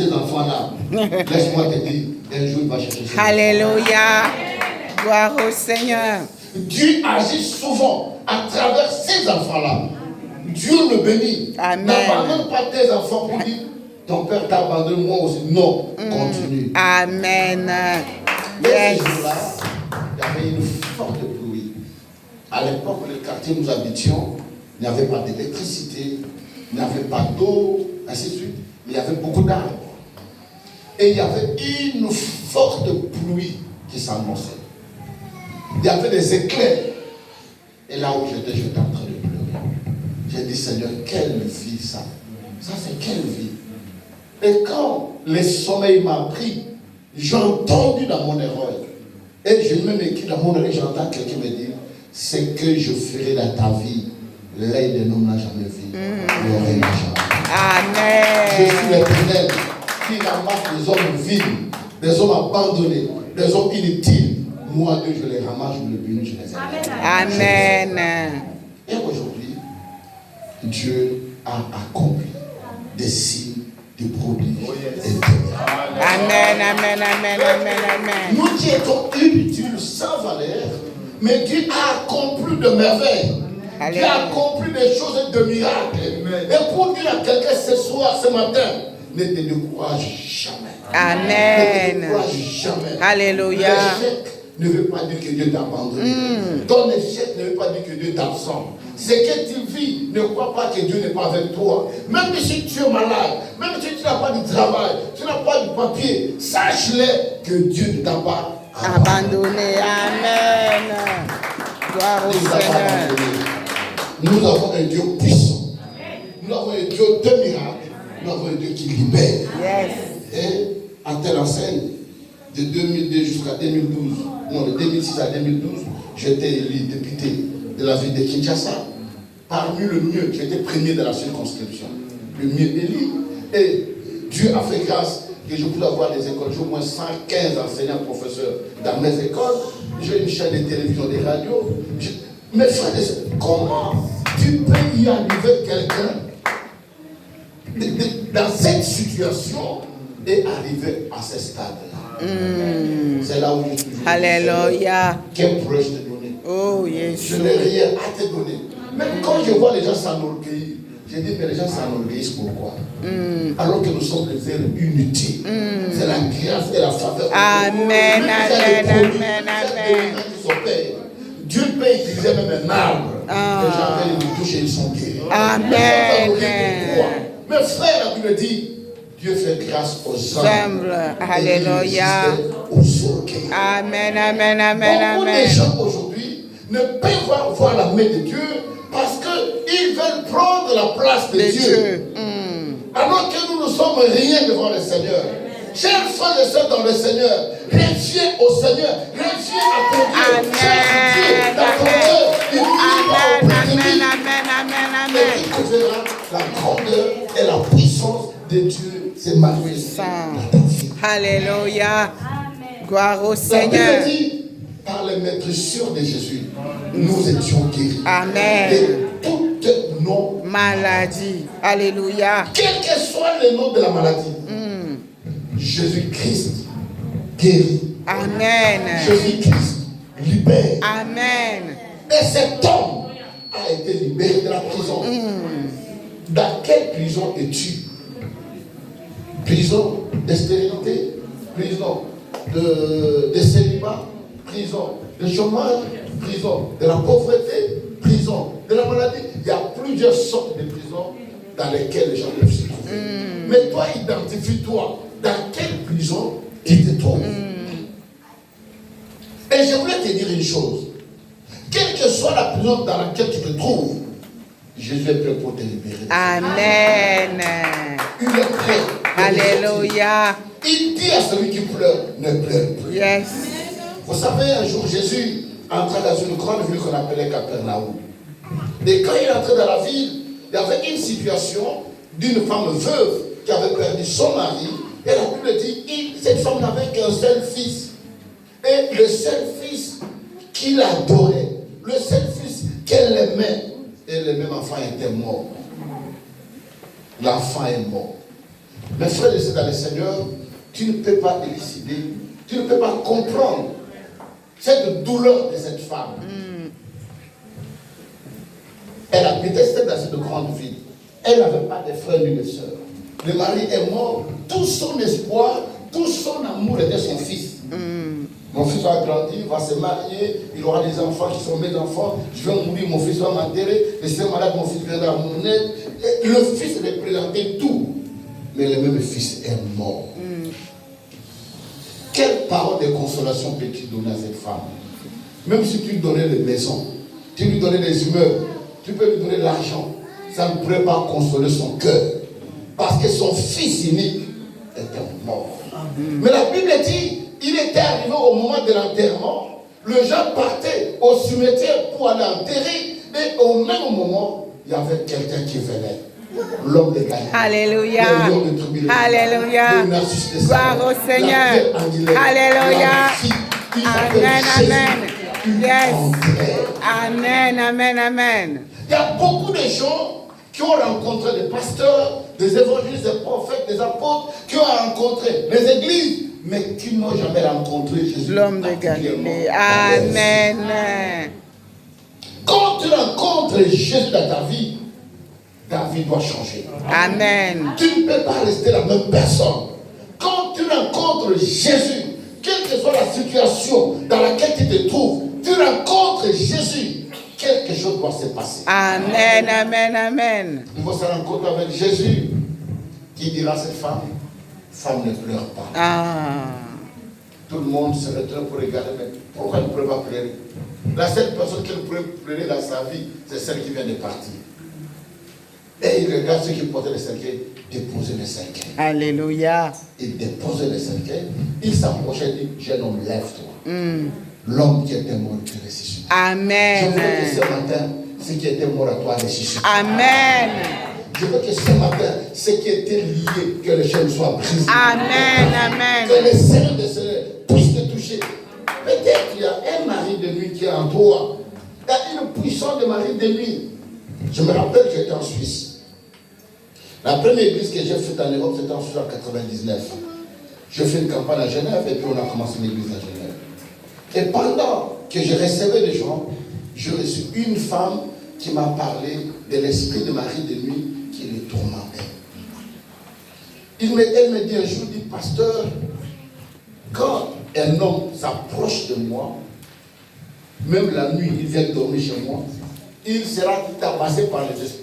ces enfants-là, laisse-moi te dire, un jour il va chercher ces Alléluia. Gloire au Seigneur. Dieu agit souvent à travers ces enfants-là. Dieu le bénit. Amen. N'abandonne pas tes enfants pour dire, ton père t'a abandonné, moi aussi. Non, continue. Amen. Et Yes. ce jour-là, il y avait une forte pluie. À l'époque, le quartier où nous habitions, il n'y avait pas d'électricité, il n'y avait pas d'eau, ainsi de suite. Mais il y avait beaucoup d'arbres. Et il y avait une forte pluie qui s'annonçait. Il y avait des éclairs. Et là où j'étais en train de pleurer. J'ai dit, Seigneur, quelle vie ça? Ça, c'est quelle vie? Et quand le sommeil m'a pris, j'ai entendu dans mon oreille. Et je même écrit dans mon oreille, j'entends quelqu'un me dire, c'est que je ferai dans ta vie, l'œil de l'homme n'a jamais vu, l'oreille n'a jamais vu. Je suis Amen. l'Éternel qui ramasse des hommes vides, des hommes abandonnés, des hommes inutiles. Moi, Dieu, je les ramasse, je les bénis, je les aime. Amen. Et aujourd'hui, Dieu a accompli des signes, des prodiges et des miracles. Amen. Amen. Amen. Amen. Amen. Nous qui étions inutiles, sans valeur, mais Dieu a accompli de merveilles. Dieu a accompli des choses de miracles. Et pour dire à quelqu'un ce soir, ce matin, ne te décourage jamais. Amen. Ne te décourage jamais. Alléluia. L'échec ne veut pas dire que Dieu t'a abandonné. Ton échec ne veut pas dire que Dieu t'absente. Ce que tu vis, ne crois pas que Dieu n'est pas avec toi. Même si tu es malade, même si tu n'as pas de travail, tu n'as pas de papier, sache-le que Dieu ne t'a pas Abandonné. Amen. Gloire au Seigneur. Nous avons un Dieu puissant. Nous avons un Dieu de miracles. Nous avons un Dieu qui libère. Yes. Et à telle enseigne, de 2002 jusqu'à 2012, non, de 2006 à 2012, j'étais élu député de la ville de Kinshasa. Parmi le mieux, j'étais premier de la circonscription. Le mieux élu. Et Dieu a fait grâce que je pouvais avoir des écoles. J'ai au moins 115 enseignants, professeurs dans mes écoles. J'ai une chaîne de télévision, des radios. Mes frères et sœurs, comment tu peux y arriver quelqu'un dans cette situation et arriver à ce stade-là? C'est là où je suis. Alléluia. Quel pourrais-je te donner? Oh, yes. Je n'ai rien à te donner. Même quand je vois les gens s'enorgueillir, je dis, mais les gens s'enorgueillissent pourquoi? Alors que nous sommes des êtres inutiles. C'est la grâce et la faveur. Amen, amen, amen, amen. Dieu peut utiliser même un arbre. Les gens viennent nous toucher, ils sont guéris. Amen. Mais frère, la Bible dit, Dieu fait grâce aux humbles. Alléluia. Aux orgueilleux. Amen, amen, amen, Beaucoup de amen. gens aujourd'hui ne peuvent pas voir la main de Dieu parce qu'ils veulent prendre la place de Dieu. Alors que nous ne sommes rien devant le Seigneur. Chers frères et sœurs dans le Seigneur, reviens au Seigneur, reviens à ton Dieu. Cherche Dieu dans ton cœur. Il Amen, amen, amen, amen. Et tu verras la grandeur et la puissance de Dieu s'est manifestée dans ta vie. Alléluia. Gloire au La Seigneur. Bible dit, par les maîtresures de Jésus, nous étions guéris. Amen. Et toutes nos Maladie. Alléluia. quel que soit le nom de la maladie, Jésus-Christ guérit. Amen. Jésus-Christ libère. Amen. Et cet homme a été libéré de la prison. Dans quelle prison es-tu? Prison de stérilité, prison de célibat, prison de chômage, prison de la pauvreté, prison de la maladie. Il y a plusieurs sortes de prisons dans lesquelles les gens peuvent se trouver. Mais toi, identifie-toi dans quelle prison tu te trouves. Et je voulais te dire une chose. Quelle que soit la prison dans laquelle tu te trouves, Jésus est prêt pour te libérer. Amen. Il est prêt. Alléluia. Il dit à celui qui pleure, ne pleure plus. Yes. Vous savez, un jour, Jésus entrait dans une grande ville qu'on appelait Capernaum. Et quand il entrait dans la ville, il y avait une situation d'une femme veuve qui avait perdu son mari. Et la Bible dit, cette femme n'avait qu'un seul fils. Et le seul fils qu'il adorait, le seul fils qu'elle aimait, et le même enfant était mort. L'enfant est mort. Mes frères et sœurs dans le Seigneur, tu ne peux pas élucider, tu ne peux pas comprendre cette douleur de cette femme. Elle habitait dans cette grande ville. Elle n'avait pas de frères ni de sœurs. Le mari est mort, tout son espoir, tout son amour était son fils. Mon fils va grandir, va se marier, il aura des enfants qui sont mes enfants. Je vais mourir, mon fils va m'enterrer. Je suis malade, mon fils viendra à mon aide. Et le fils représentait tout. Mais le même fils est mort. Quelle parole de consolation peux-tu donner à cette femme? Même si tu lui donnais des maisons, tu lui donnais des immeubles, tu peux lui donner de l'argent, ça ne pourrait pas consoler son cœur. Parce que son fils unique était mort. Mais la Bible dit, il était arrivé au moment de l'enterrement, le gens partaient au cimetière pour aller enterrer, et au même moment, il y avait quelqu'un qui venait. L'homme de Galilée. Alléluia. L'homme de Tribulation. Alléluia. Le narcisse de Gloire Salem, au Seigneur. la pierre angulaire, Alléluia. la fille, il s'appelle Amen, Jésus, amen. une Yes. entrée. Amen, amen, amen. Il y a beaucoup de gens qui ont rencontré des pasteurs, des évangélistes, des prophètes, des apôtres, qui ont rencontré les églises, mais qui n'ont jamais rencontré Jésus. L'homme de Galilée. Amen. Quand tu rencontres Jésus dans ta vie, ta vie doit changer. Amen. Tu ne peux pas rester la même personne. Quand tu rencontres Jésus, quelle que soit la situation dans laquelle tu te trouves, tu rencontres Jésus, quelque chose doit se passer. Amen, amen, amen. Il faut se rencontrer avec Jésus, qui dira à cette femme, femme ne pleure pas. Ah. Tout le monde se retrouve pour regarder, mais pourquoi elle ne pourrait pas pleurer? La seule personne qui pourrait pleurer dans sa vie, c'est celle qui vient de partir. Et il regarde ceux qui portaient le cercueil, déposer le cercueil. Alléluia. Il déposait le cercueil, il s'approchait et dit, jeune homme, lève-toi. L'homme qui était mort, tu ressuscites. Amen. Je veux que ce matin, ce qui était mort à toi ressuscite. Amen. Je veux que ce matin, ce qui était lié, que les chaînes soient brisées. Amen, amen. Que les Seigneur de Seigneur puissent te toucher. Peut-être qu'il y a un mari de nuit qui est en toi. Il y a une puissance de mari de nuit. Je me rappelle que j'étais en Suisse. La première église que j'ai faite en Europe, c'était en 1999. Je fais une campagne à Genève et puis on a commencé l'église à Genève. Et pendant que je recevais les gens, j'ai reçu une femme qui m'a parlé de l'esprit de mari de nuit qui le tourmentait. Elle me dit un jour, dit, pasteur, quand un homme s'approche de moi, même la nuit, il vient dormir chez moi, il sera tabassé par les esprits.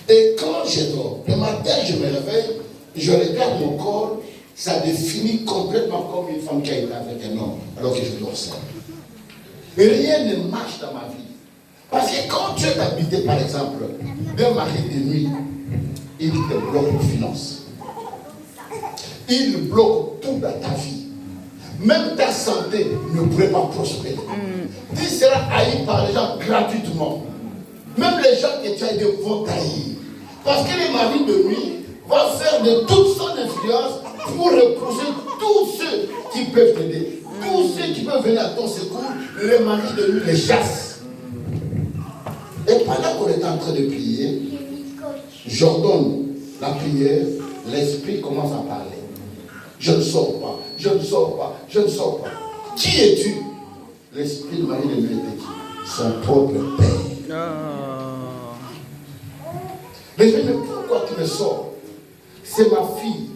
Et quand je dors, le matin, je me réveille, je regarde mon corps, ça définit complètement comme une femme qui a été avec un homme, alors que je dors seul. Et rien ne marche dans ma vie. Parce que quand tu es habité, par exemple, d'un mari de nuit, il te bloque les finances. Il bloque tout dans ta vie. Même ta santé ne pourrait pas prospérer. Tu seras haï par les gens gratuitement. Même les gens que tu as aidés vont t'haïr. Parce que le mari de nuit va faire de toute son influence pour repousser tous ceux qui peuvent t'aider. Tous ceux qui peuvent venir à ton secours, le mari de nuit les chasse. Et pendant qu'on est en train de prier, j'ordonne la prière, l'esprit commence à parler. Je ne sors pas, je ne sors pas, je ne sors pas. Qui es-tu? L'esprit de Marie de nuit était qui? Son propre père. Mais je me dis, pourquoi tu me sors? C'est ma fille,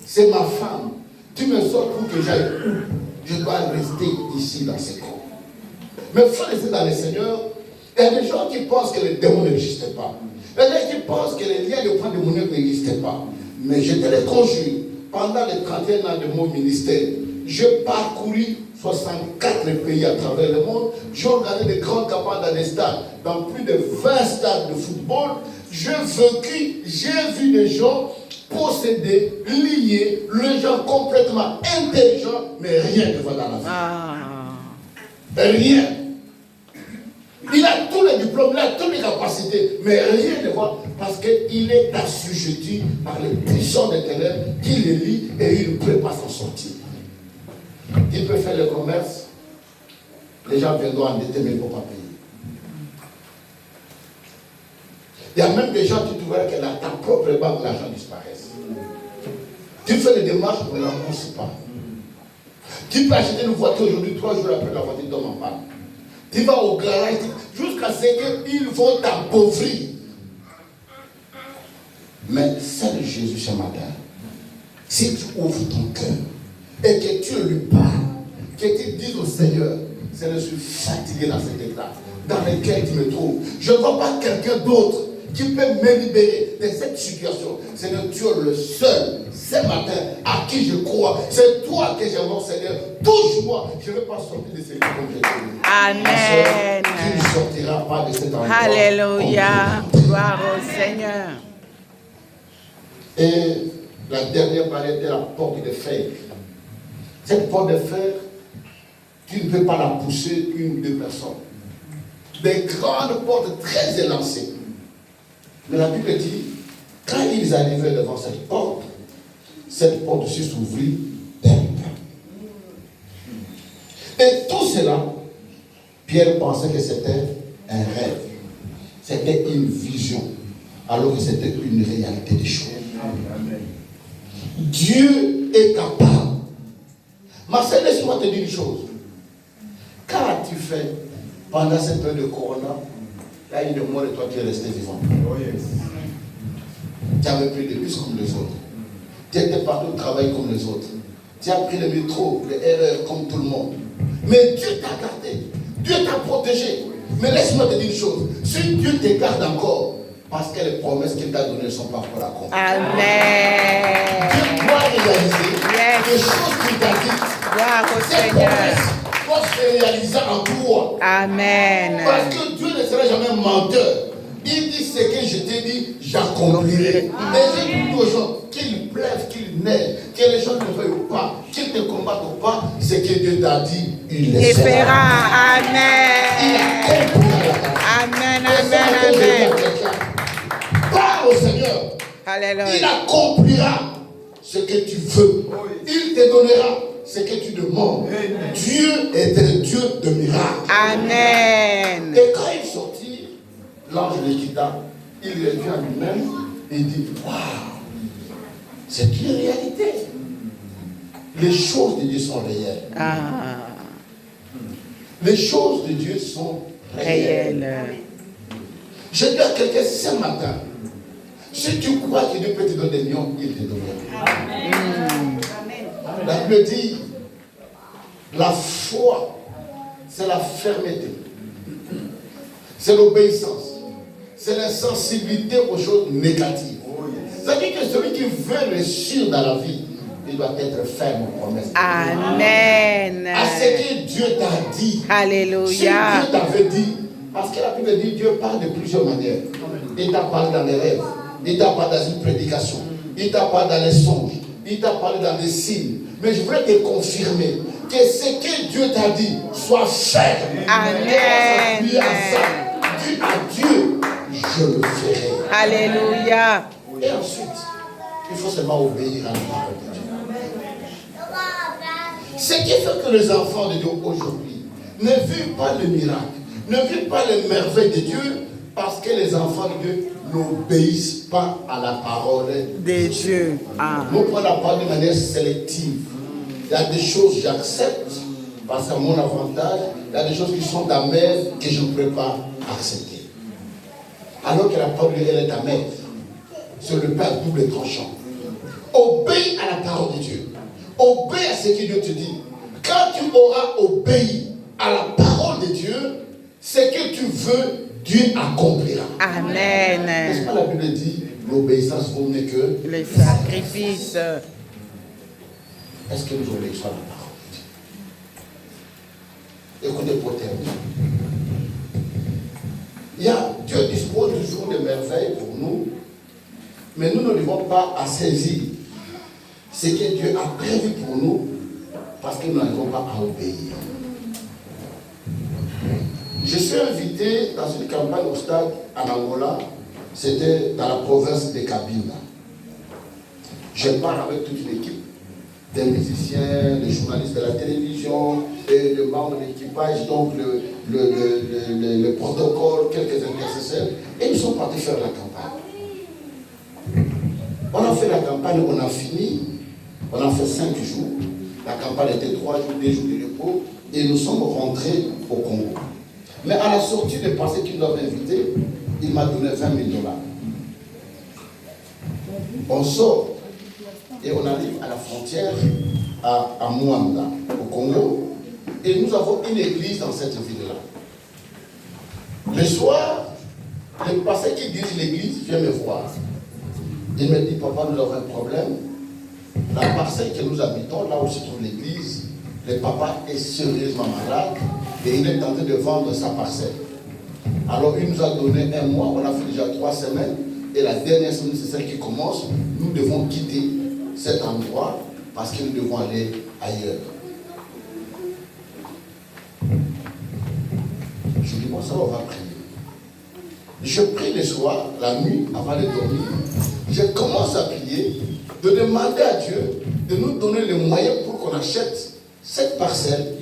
c'est ma femme. Tu me sors pour que j'aille où? Je dois rester ici dans ce corps. Mais frères et sœurs dans le Seigneur, il y a des gens qui pensent que les démons n'existent pas. Il y a des gens qui pensent que les liens de point démoniaque n'existaient pas. Mais je te les conjure, pendant les 31 ans de mon ministère, je parcourus 64 pays à travers le monde. J'ai organisé des grandes campagnes dans des stades, dans plus de 20 stades de football. J'ai vécu, j'ai vu des gens possédés, liés, les gens complètement intelligents, mais rien ne va dans la vie. Rien. Il a tous les diplômes, il a toutes les capacités, mais rien ne va parce qu'il est assujetti par les puissants des ténèbres qui les lient et il ne peut pas s'en sortir. Il peut faire le commerce, les gens viendront endetter mais il ne faut pas payer. Il y a même des gens qui trouvent que ta propre banque, l'argent disparaisse. Tu fais des démarches, on ne rembourse pas. Tu peux acheter une voiture aujourd'hui, 3 jours après la voiture tombe en panne. Tu vas au garage jusqu'à ce qu'ils vont t'appauvrir. Mais seul Jésus ce matin, si tu ouvres ton cœur et que tu lui parles, que tu dises au Seigneur, Seigneur, je suis fatigué dans cet état dans lequel tu me trouves. Je ne vois pas quelqu'un d'autre qui peut me libérer de cette situation. Seigneur, tu es le seul ce matin à qui je crois. C'est toi que j'aimerais, Seigneur. Touche-moi. Je ne vais pas sortir de cette comme je t'ai. Amen. Tu ne sortiras pas de cet endroit. Alléluia. Gloire au Seigneur. Et la dernière barrière était la porte de fer. Cette porte de fer, tu ne peux pas la pousser une ou deux personnes. Des grandes portes très élancées. Mais la Bible dit, quand ils arrivaient devant cette porte aussi s'ouvrit d'elle. Et tout cela, Pierre pensait que c'était un rêve. C'était une vision. Alors que c'était une réalité des choses. Dieu est capable. Marcel, laisse-moi te dire une chose. Qu'as-tu fait pendant cette période de corona? Là, il est mort et toi, tu es resté vivant. Oh yes. Tu avais pris le bus comme les autres. Tu étais partout au travail comme les autres. Tu as pris le métro, les RR comme tout le monde. Mais Dieu t'a gardé. Dieu t'a protégé. Mais laisse-moi te dire une chose. Si Dieu te garde encore, parce que les promesses qu'il t'a données ne sont pas encore accomplies. Amen. Dieu doit réaliser les choses qu'il t'a dites. Gloire au Ces Seigneur. promesses doivent se réaliser en toi. Amen. Parce que Dieu ne sera jamais menteur. Il dit ce que je t'ai dit, j'accomplirai. Et je dis aux gens, qu'ils pleuvent, qu'ils neigent, que les gens ne veuillent pas, qu'ils ne combattent pas, ce que Dieu t'a dit, il le fera. Amen. Il accomplira. Amen, amen, amen. Parle au Seigneur. Alléluia. Il accomplira ce que tu veux. Il te donnera ce que tu demandes. Dieu est un Dieu de miracles. Amen. Et quand il sortit, l'ange le quitta, il revient à lui-même et dit, waouh, c'est une réalité. Les choses de Dieu sont réelles. Ah. Les choses de Dieu sont réelles. Réel. Je dis à quelqu'un ce matin, si tu crois que Dieu peut te donner des millions, il te donnera. La Bible dit, la foi, c'est la fermeté, c'est l'obéissance, c'est l'insensibilité aux choses négatives. C'est-à-dire que celui qui veut réussir dans la vie, il doit être ferme aux promesses. Amen. À ce que Dieu t'a dit. Alléluia. Si Dieu t'avait dit, parce que la Bible dit, Dieu parle de plusieurs manières. Il t'a parlé dans les rêves, il t'a parlé dans une prédication, il t'a parlé dans les songes, il t'a parlé dans des signes. Mais je voudrais te confirmer que ce que Dieu t'a dit soit ferme. Amen. Dis à Dieu, je le ferai. Alléluia. Et ensuite, il faut seulement obéir à la parole de Dieu. Ce qui fait que les enfants de Dieu aujourd'hui ne vivent pas le miracle, ne vivent pas les merveilles de Dieu, parce que les enfants de Dieu n'obéissent pas à la parole de Dieu. Ah. Nous prenons la parole de manière sélective. Il y a des choses que j'accepte parce qu'à mon avantage, il y a des choses qui sont amères que je ne pourrais pas accepter. Alors que la parole elle est amère. C'est le pain double tranchant. Obéis à la parole de Dieu. Obéis à ce que Dieu te dit. Quand tu auras obéi à la parole de Dieu, ce que tu veux, Dieu accomplira. Amen. N'est-ce pas la Bible dit, l'obéissance vaut mieux que le sacrifice. Est-ce que nous obéissons à la parole de Dieu? Écoutez pour terminer. Dieu dispose toujours de merveilles pour nous, mais nous ne devons pas à saisir ce que Dieu a prévu pour nous, parce que nous n'arrivons pas à obéir. Je suis invité dans une campagne au stade en Angola, c'était dans la province de Cabinda. Je pars avec toute l'équipe des musiciens, des journalistes de la télévision, et le membre de l'équipage, donc le protocole, quelques intercesseurs, et ils sont partis faire la campagne. On a fait la campagne, on a fini, on a fait 5 jours. La campagne était 3 jours, 2 jours de repos, et nous sommes rentrés au Congo. Mais à la sortie des passés qu'il nous avait invités, il m'a donné $20 000. On sort et on arrive à la frontière à Mwanda, au Congo, et nous avons une église dans cette ville-là. Le soir, le pasteur qui dirige l'église vient me voir. Il me dit, papa, nous avons un problème. La parcelle que nous habitons, là où se trouve l'église, le papa est sérieusement malade et il est en train de vendre sa parcelle. Alors il nous a donné 1 mois, on a fait déjà 3 semaines, et la dernière semaine, c'est celle qui commence. Nous devons quitter cet endroit parce que nous devons aller ailleurs. Je dis, bon, ça on va prier. Je prie le soir, la nuit, avant de dormir. Je commence à prier, de demander à Dieu de nous donner les moyens pour qu'on achète cette parcelle.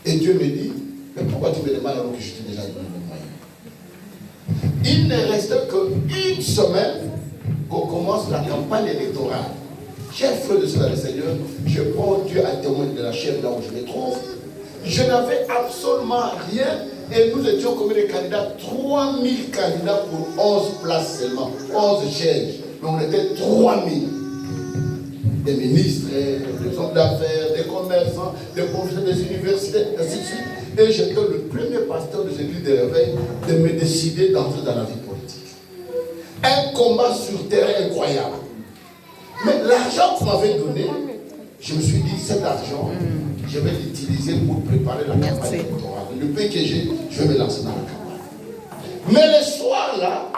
Et Dieu me dit, mais pourquoi tu me demandes alors que je t'ai déjà donné les moyens? Il ne reste qu'une semaine qu'on commence la campagne électorale. Chers frères de cela, le Seigneur, je prends Dieu à témoin de la chair là où je me trouve. Je n'avais absolument rien et nous étions combien de candidats? 3000 candidats pour 11 places seulement, 11 sièges. Mais on était 3000. Des ministres, des hommes d'affaires, des commerçants, des professeurs des universités, ainsi de suite. Et j'étais le premier pasteur de l'église de réveil de me décider d'entrer dans la vie politique. Un combat sur terrain incroyable. Mais l'argent qu'on m'avait donné, je me suis dit, cet argent, je vais l'utiliser pour préparer la campagne électorale. Le peu que j'ai, je vais me lancer dans la campagne. Mais le soir là,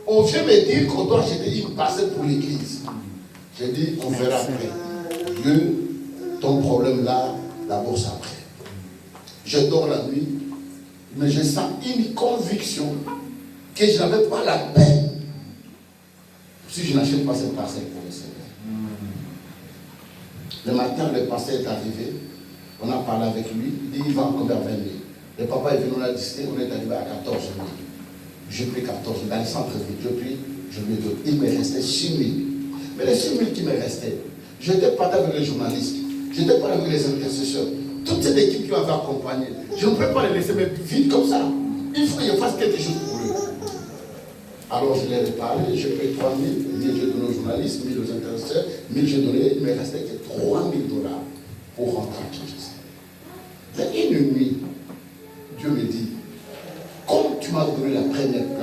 on vient me dire qu'on doit acheter une parcelle pour l'église. J'ai dit, on verra après. Dieu, ton problème là, d'abord c'est après. Je dors la nuit, mais je sens une conviction que je n'avais pas la paix si je n'achète pas cette parcelle pour le Seigneur. Le matin, le pasteur est arrivé, on a parlé avec lui, il dit, il va encore vers 20 000. Le papa est venu, on a discuté, on est arrivé à 14 000. J'ai pris 14 000, dans le centre-ville, je pris, je lui ai donné, il me restait 6 000. Mais les 6 000 qui me restaient, j'étais pas avec les journalistes, j'étais pas avec les intercesseurs, toute cette équipe qui m'avait accompagné, je ne peux pas les laisser vides comme ça. Il faut que je fasse quelque chose pour eux. Alors je leur ai parlé, j'ai pris 3 000, 1 000 j'ai donné aux journalistes, 1 000 aux intercesseurs, 1 000 j'ai donné, il me restait que $3 000 pour rentrer à Kinshasa. Mais une nuit,